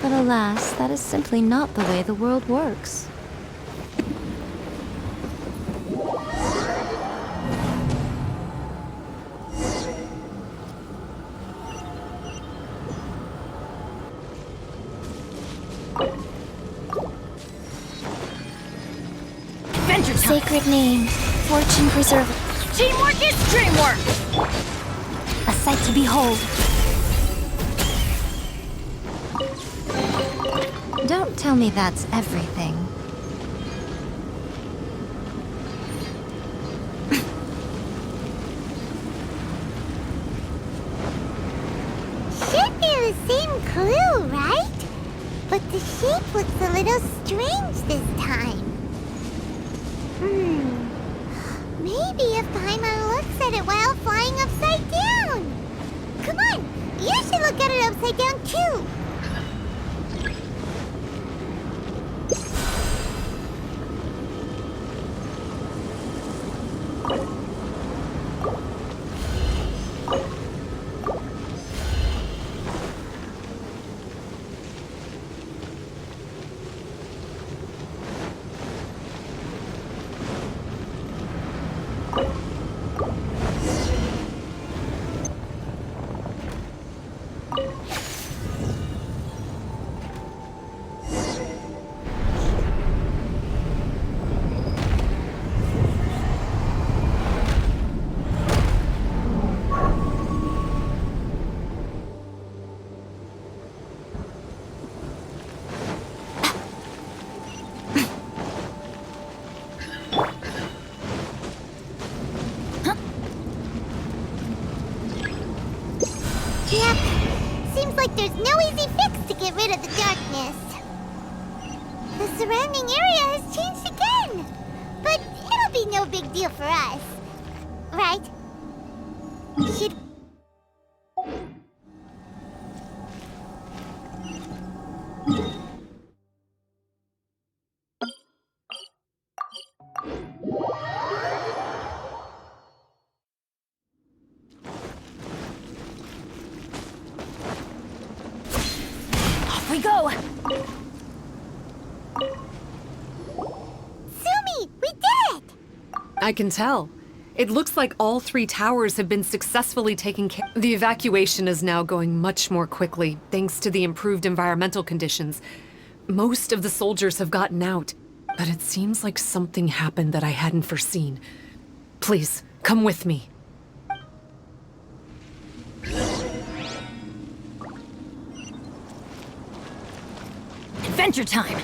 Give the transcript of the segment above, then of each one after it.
But alas, that is simply not the way the world works. Sacred name, fortune preserver. Teamwork is dreamwork! A sight to behold. Don't tell me that's everything. Should be the same clue, right? But the shape looks a little strange this time. Maybe if Paimon looks at it while flying upside down. Come on, you should look at it upside down too. Yep. Seems like there's no easy fix to get rid of the darkness. The surrounding area has changed again. But it'll be no big deal for us. Right? Should... We go! Sumi, we did it! I can tell. It looks like all 3 towers have been successfully taken care of. The evacuation is now going much more quickly, thanks to the improved environmental conditions. Most of the soldiers have gotten out, but it seems like something happened that I hadn't foreseen. Please, come with me. Adventure time!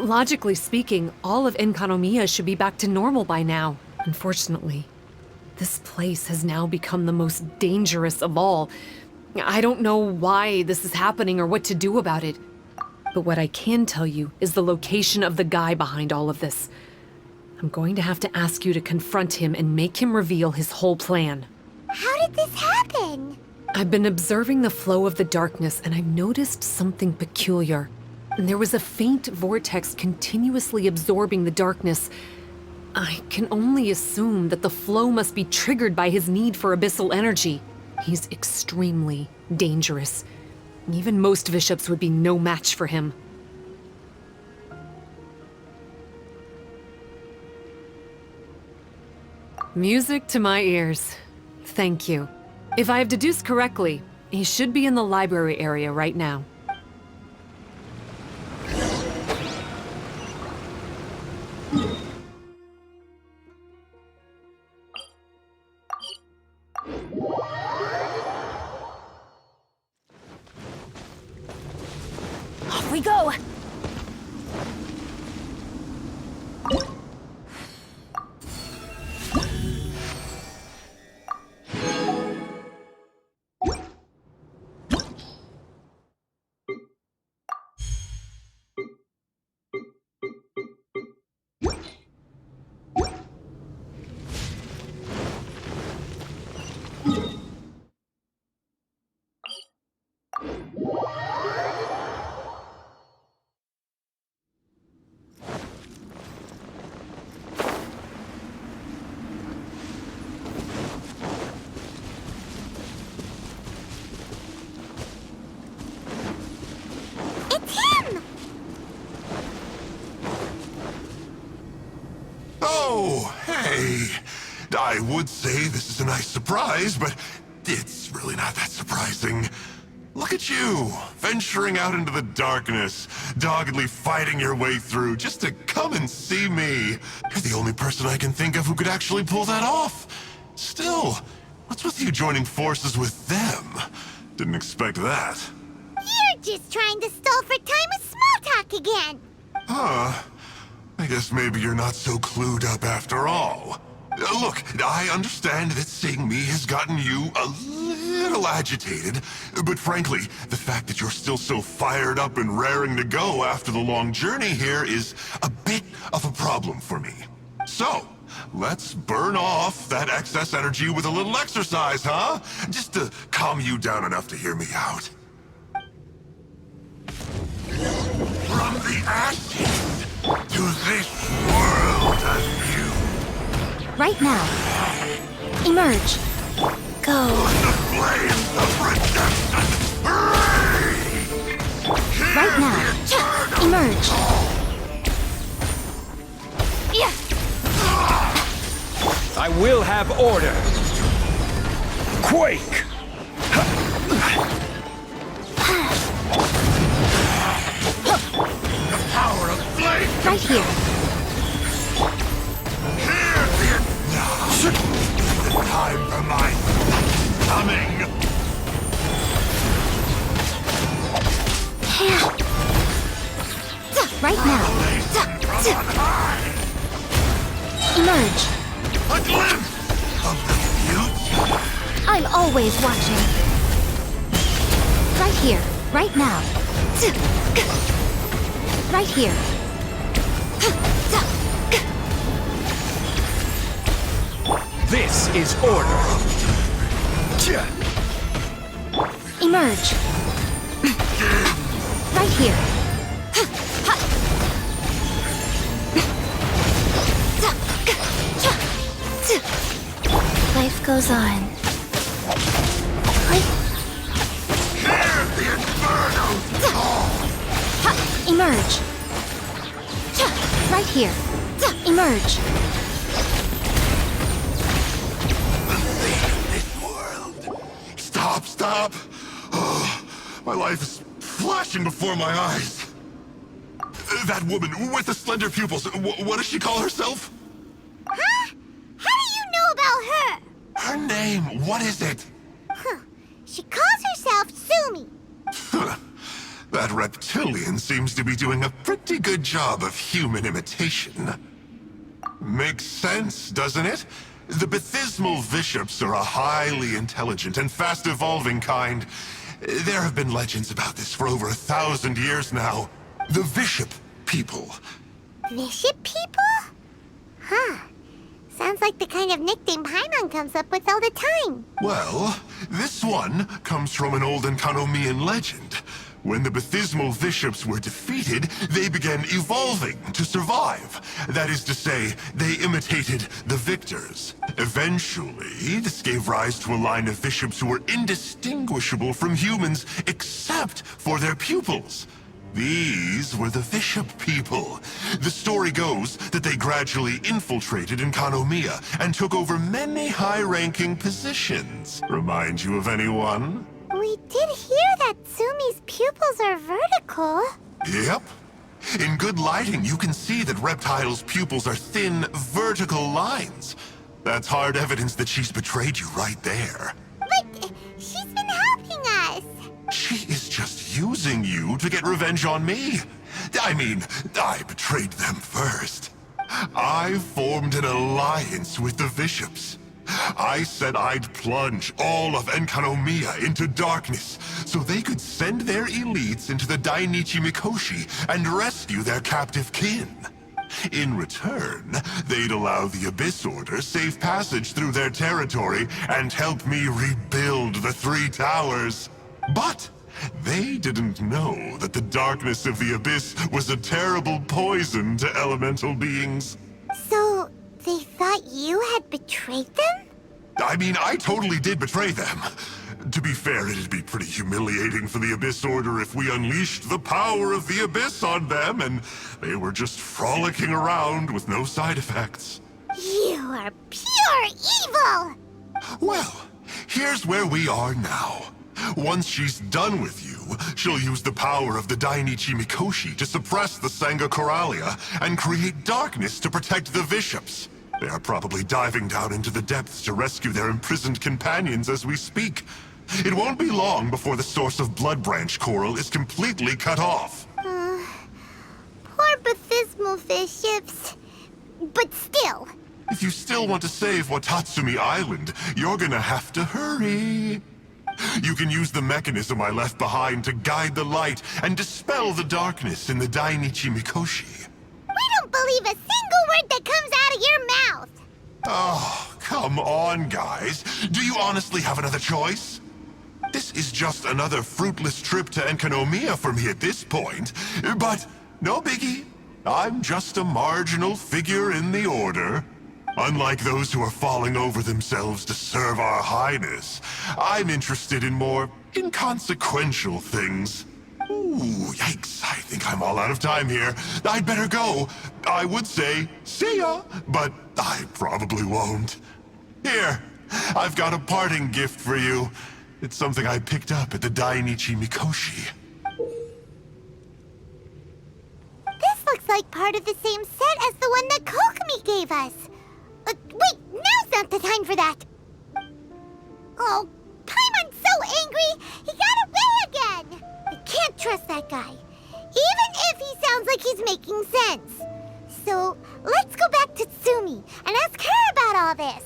Logically speaking, all of Enkanomiya should be back to normal by now. Unfortunately, this place has now become the most dangerous of all. I don't know why this is happening or what to do about it. But what I can tell you is the location of the guy behind all of this. I'm going to have to ask you to confront him and make him reveal his whole plan. How did this happen? I've been observing the flow of the darkness and I've noticed something peculiar. There was a faint vortex continuously absorbing the darkness. I can only assume that the flow must be triggered by his need for abyssal energy. He's extremely dangerous. Even most bishops would be no match for him. Music to my ears. Thank you. If I have deduced correctly, he should be in the library area right now. Off we go! It's him! Oh, hey. I would say this is a nice surprise, but it's really not that surprising. Look at you, venturing out into the darkness, doggedly fighting your way through just to come and see me. You're the only person I can think of who could actually pull that off. Still, what's with you joining forces with them? Didn't expect that. You're just trying to stall for time with small talk again. Huh. I guess maybe you're not so clued up after all. Look, I understand that seeing me has gotten you a little agitated, but frankly, the fact that you're still so fired up and raring to go after the long journey here is a bit of a problem for me. So, let's burn off that excess energy with a little exercise, huh? Just to calm you down enough to hear me out. From the ashes to this world anew. Right now. Emerge. Go. The flames of redemption rage! Right now. Emerge. Yeah. I will have order. Quake! The power of flame! Right here. Hear the... The time for my coming! Right now. From on high! Emerge. A glimpse of the future! I'm always watching. Right here. Right now. Right here. This is order. Emerge. Right here. Life goes on. Hear the inferno! Emerge. Right here. Emerge. This world. Stop, stop! Oh, my life is flashing before my eyes. That woman with the slender pupils, what does she call herself? Huh? How do you know about her? Her name, what is it? Huh. She calls herself Sumi. That reptilian seems to be doing a pretty good job of human imitation. Makes sense, doesn't it? The Baptismal Bishops are a highly intelligent and fast-evolving kind. There have been legends about this for over 1,000 years now. The Bishop people. Bishop people? Huh. Sounds like the kind of nickname Paimon comes up with all the time. Well, this one comes from an old Enkanomian legend. When the Baptismal Bishops were defeated, they began evolving to survive. That is to say, they imitated the victors. Eventually, this gave rise to a line of bishops who were indistinguishable from humans except for their pupils. These were the Bishop people. The story goes that they gradually infiltrated Enkanomiya and took over many high-ranking positions. Remind you of anyone? We did hear that Sumi's pupils are vertical. Yep. In good lighting, you can see that Reptile's pupils are thin, vertical lines. That's hard evidence that she's betrayed you right there. But she's been helping us. She is just using you to get revenge on me. I mean, I betrayed them first. I formed an alliance with the bishops. I said I'd plunge all of Enkanomiya into darkness so they could send their elites into the Dainichi Mikoshi and rescue their captive kin. In return, they'd allow the Abyss Order safe passage through their territory and help me rebuild the Three Towers. But They didn't know that the darkness of the abyss was a terrible poison to elemental beings. So, they thought you had betrayed them? I mean, I totally did betray them. To be fair, it'd be pretty humiliating for the Abyss Order if we unleashed the power of the Abyss on them and they were just frolicking around with no side effects. You are pure evil! Well, here's where we are now. Once she's done with you, she'll use the power of the Dainichi Mikoshi to suppress the Sangha Coralia and create darkness to protect the Bishops. They are probably diving down into the depths to rescue their imprisoned companions as we speak. It won't be long before the source of Blood Branch Coral is completely cut off. Poor Bathismal Bishops. But still. If you still want to save Watatsumi Island, you're gonna have to hurry. You can use the mechanism I left behind to guide the light and dispel the darkness in the Dainichi Mikoshi. We don't believe a single word that comes out of your mouth! Oh, come on, guys. Do you honestly have another choice? This is just another fruitless trip to Enkanomiya for me at this point. But no biggie. I'm just a marginal figure in the Order. Unlike those who are falling over themselves to serve our Highness, I'm interested in more inconsequential things. Ooh, yikes. I think I'm all out of time here. I'd better go. I would say, see ya, but I probably won't. Here, I've got a parting gift for you. It's something I picked up at the Dainichi Mikoshi. This looks like part of the same set as the one that Kokomi gave us. Wait, now's not the time for that. Oh, Paimon's so angry, he got away again. I can't trust that guy, even if he sounds like he's making sense. So, let's go back to Tsumi and ask her about all this.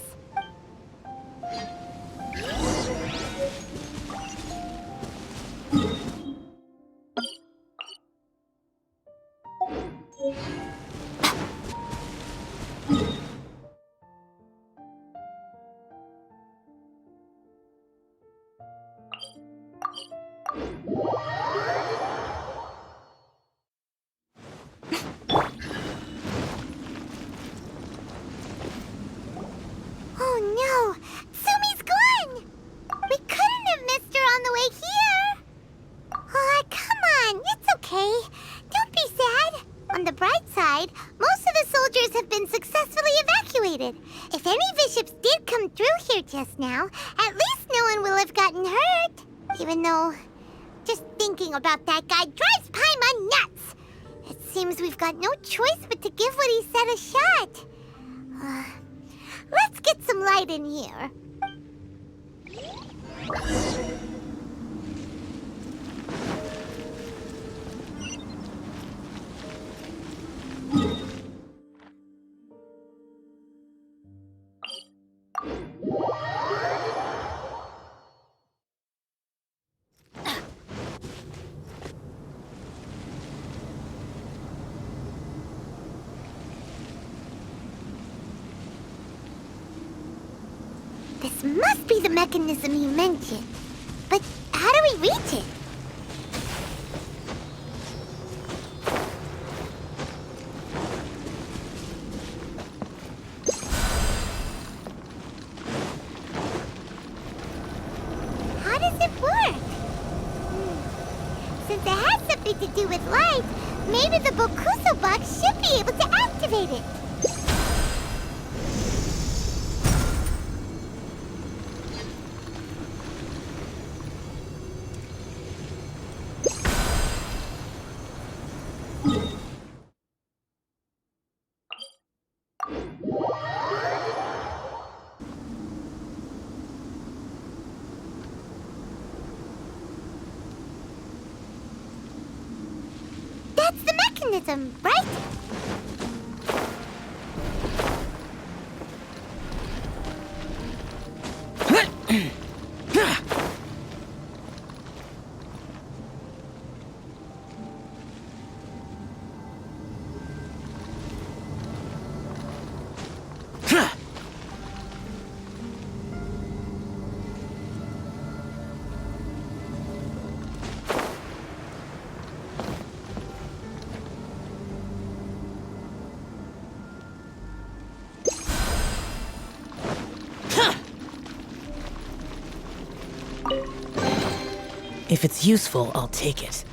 Oh no! Tsumi's gone! We couldn't have missed her on the way here! Oh, come on, it's okay. Don't be sad. On the bright side, most of the soldiers have been successfully evacuated. If any bishops did come through here just now, at least no one will have gotten hurt. Even though, just thinking about that guy drives Paimon nuts. It seems we've got no choice but to give what he said a shot. Let's get some light in here. This must be the mechanism you mentioned. But how do we reach it? How does it work? Since it has something to do with light, maybe the Bokuso box should be able to activate it. That's the mechanism, right? If it's useful, I'll take it.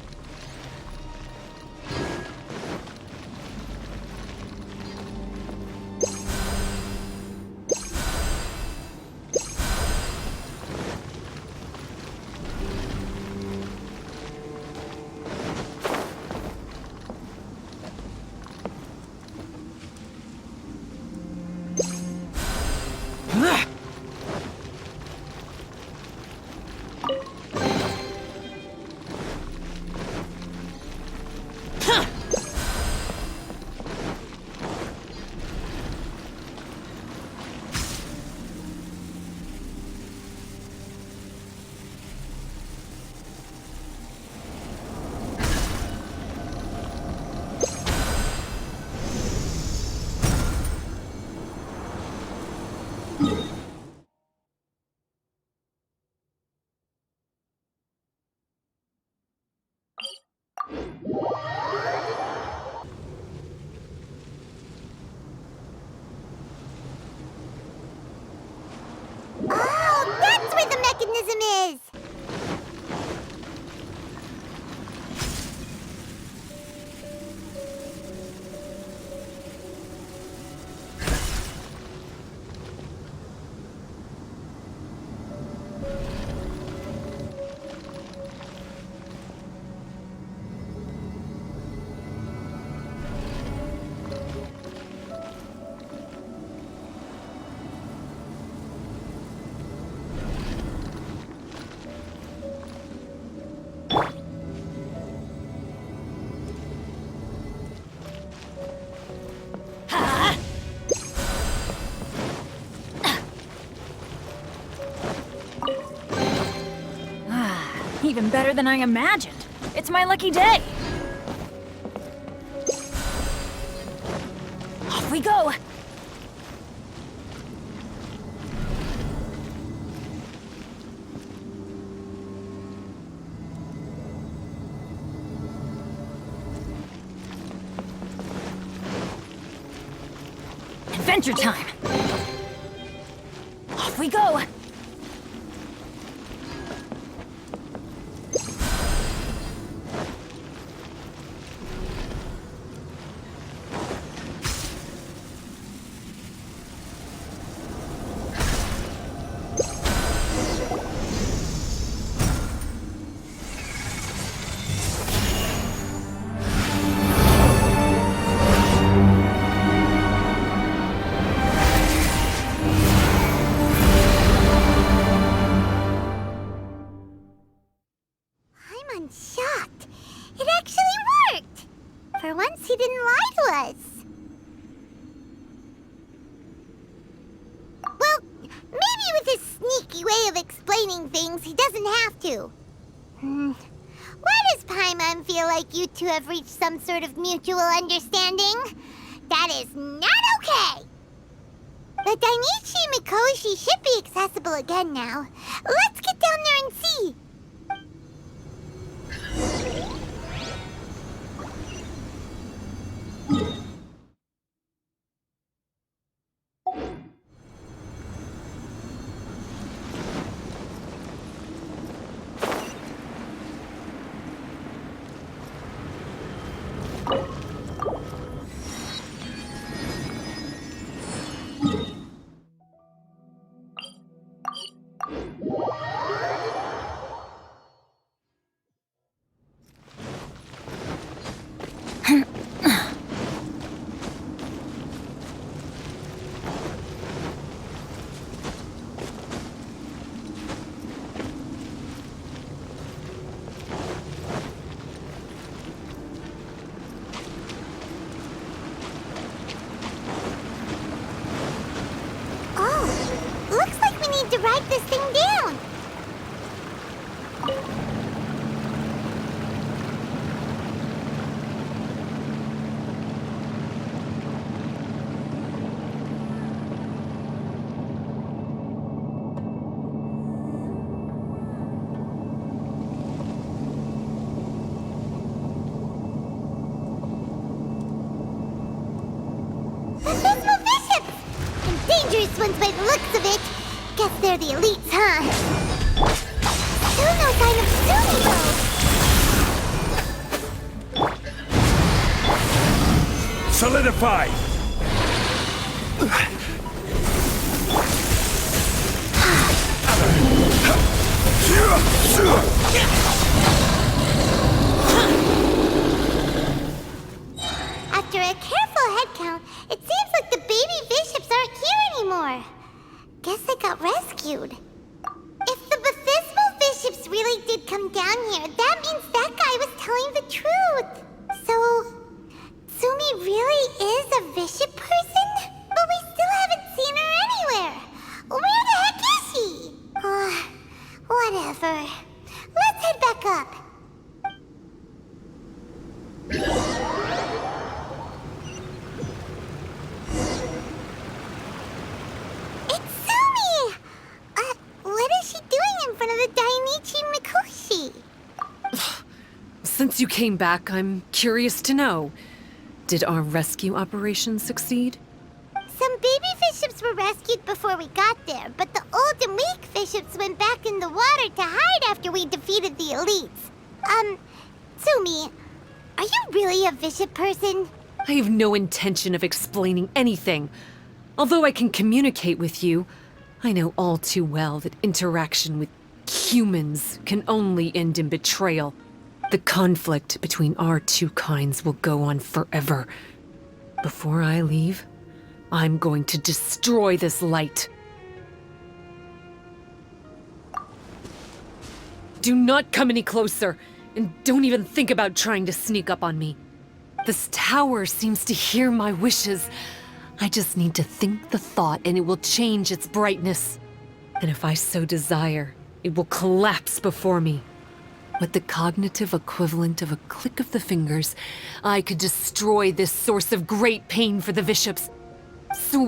Oh, that's where the mechanism is! Even better than I imagined. It's my lucky day. Off we go. Adventure time. Off we go. I'm shocked. It actually worked! For once, he didn't lie to us. Well, maybe with his sneaky way of explaining things, he doesn't have to. Why does Paimon feel like you two have reached some sort of mutual understanding? That is not okay! The Dainichi Mikoshi should be accessible again now. Let's get down there and see! To write this thing down. Abysmal bishops! And dangerous ones by the looks of it. Guess they're the elites, huh? Still no sign of Sumi, though. Solidify! After a careful head count, it seems like the baby bishops aren't here anymore. Guess they got rescued. If the Baptismal bishops really did come down here, that means that guy was telling the truth. So, Sumi really is a bishop person? But we still haven't seen her anywhere. Where the heck is she? Whatever. Let's head back up. It's Sumi! What is she doing in front of the Dainichi Mikoshi? Since you came back, I'm curious to know. Did our rescue operation succeed? Some baby bishops were rescued before we got there, but the old and weak bishops went back in the water to hide after we defeated the elites. Sumi, are you really a bishop person? I have no intention of explaining anything. Although I can communicate with you, I know all too well that interaction with humans can only end in betrayal. The conflict between our two kinds will go on forever. Before I leave, I'm going to destroy this light. Do not come any closer, and don't even think about trying to sneak up on me. This tower seems to hear my wishes. I just need to think the thought and it will change its brightness. And if I so desire, it will collapse before me. With the cognitive equivalent of a click of the fingers, I could destroy this source of great pain for the bishops. So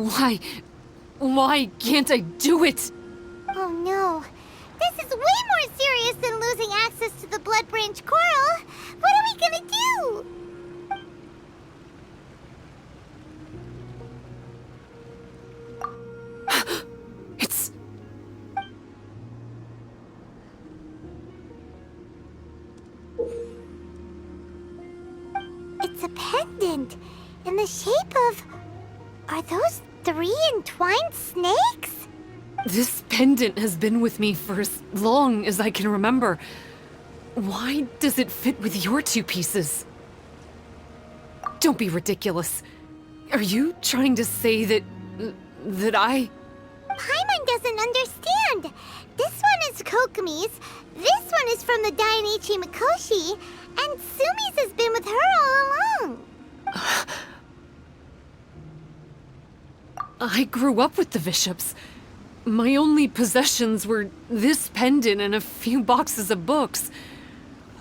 why can't I do it? Oh no. This is way more serious than losing access to the Blood Branch Coral. What are we gonna do? It's... It's a pendant in the shape of... Are those 3 entwined snakes? This pendant has been with me for as long as I can remember. Why does it fit with your 2 pieces? Don't be ridiculous. Are you trying to say that I... Paimon doesn't understand. This one is Kokumi's, this one is from the Dainichi Mikoshi, and Sumi's has been with her all along. I grew up with the bishops. My only possessions were this pendant and a few boxes of books.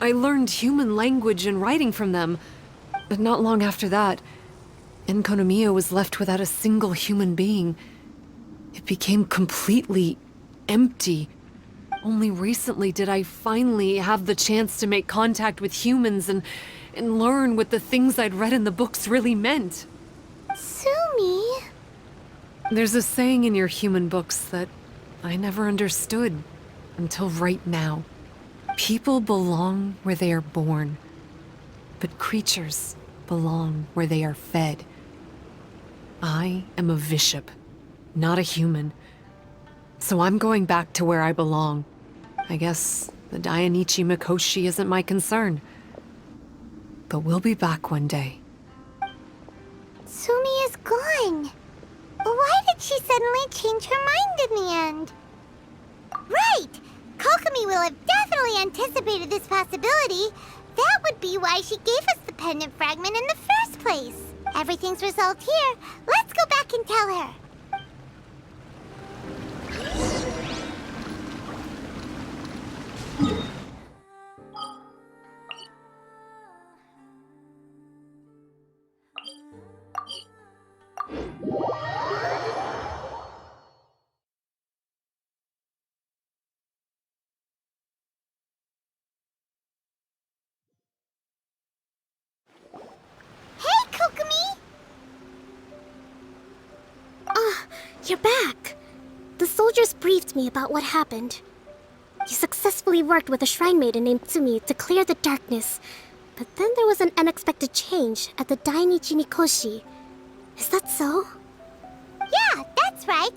I learned human language and writing from them, but not long after that, Enkonomiya was left without a single human being. It became completely empty. Only recently did I finally have the chance to make contact with humans and learn what the things I'd read in the books really meant. Sumi? There's a saying in your human books that I never understood until right now. People belong where they are born, but creatures belong where they are fed. I am a bishop, not a human. So I'm going back to where I belong. I guess the Dainichi Mikoshi isn't my concern. But we'll be back one day. Sumi is gone. Why did she suddenly change her mind in the end? Right! Kokumi will have definitely anticipated this possibility. That would be why she gave us the pendant fragment in the first place. Everything's resolved here. Let's go back and tell her. Hey, Kokumi! You're back. The soldiers briefed me about what happened. You successfully worked with a shrine maiden named Tsumi to clear the darkness. But then there was an unexpected change at the Dainichi Mikoshi. Is that so? Yeah, that's right.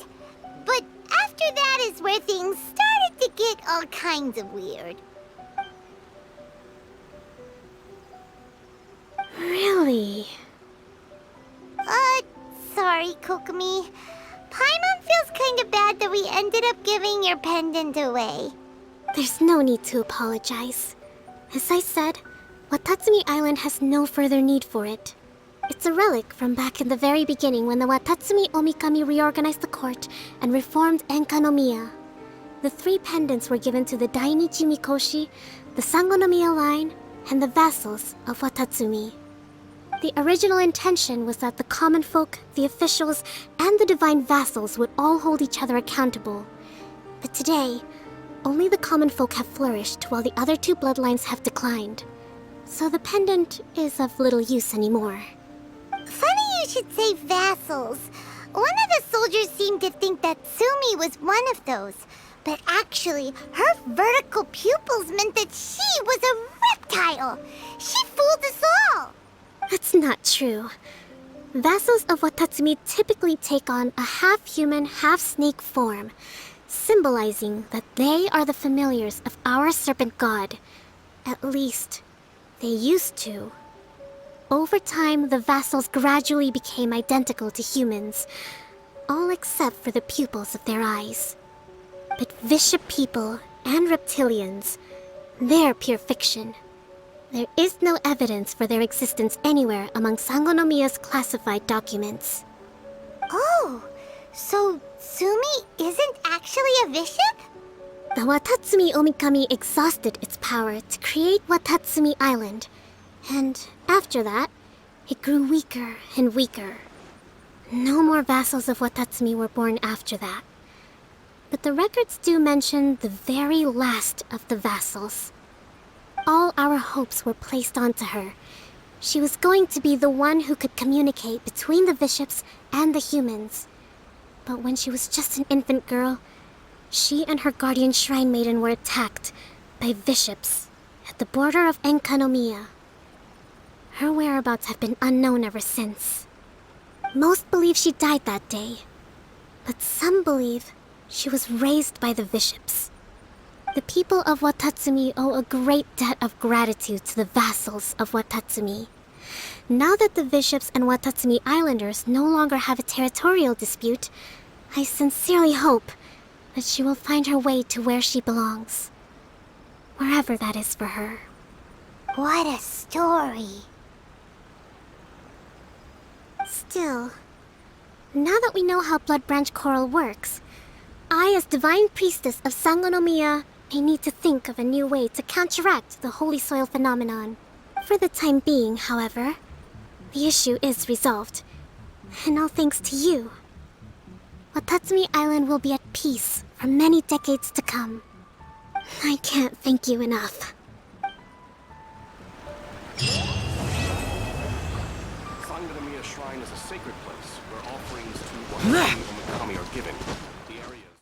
But after that is where things started to get all kinds of weird. Really? Sorry, Kokomi. Paimon feels kinda bad that we ended up giving your pendant away. There's no need to apologize. As I said, Watatsumi Island has no further need for it. It's a relic from back in the very beginning when the Watatsumi Omikami reorganized the court and reformed Enkanomiya. The 3 pendants were given to the Dainichi Mikoshi, the Sangonomiya line, and the vassals of Watatsumi. The original intention was that the common folk, the officials, and the divine vassals would all hold each other accountable. But today, only the common folk have flourished while the other 2 bloodlines have declined. So the pendant is of little use anymore. Funny you should say vassals. One of the soldiers seemed to think that Tsumi was one of those. But actually, her vertical pupils meant that she was a reptile. She fooled us all. That's not true. Vassals of Watatsumi typically take on a half-human, half-snake form, symbolizing that they are the familiars of our serpent god. At least, they used to. Over time, the vassals gradually became identical to humans, all except for the pupils of their eyes. But Bishop people and reptilians, they're pure fiction. There is no evidence for their existence anywhere among Sangonomiya's classified documents. Oh, so Tsumi isn't actually a bishop? The Watatsumi Omikami exhausted its power to create Watatsumi Island, and after that, it grew weaker and weaker. No more vassals of Watatsumi were born after that. But the records do mention the very last of the vassals. All our hopes were placed onto her. She was going to be the one who could communicate between the bishops and the humans. But when she was just an infant girl, she and her guardian shrine maiden were attacked by bishops at the border of Enkanomiya. Her whereabouts have been unknown ever since. Most believe she died that day, but some believe she was raised by the bishops. The people of Watatsumi owe a great debt of gratitude to the vassals of Watatsumi. Now that the bishops and Watatsumi Islanders no longer have a territorial dispute, I sincerely hope that she will find her way to where she belongs. Wherever that is for her. What a story. Still, now that we know how Blood Branch Coral works, I, as Divine Priestess of Sangonomiya, may need to think of a new way to counteract the Holy Soil phenomenon. For the time being, however, the issue is resolved, and all thanks to you. Watatsumi Island will be at peace for many decades to come. I can't thank you enough. Sangonomiya Shrine is a sacred place where offerings to Watatsumi Omikami are given.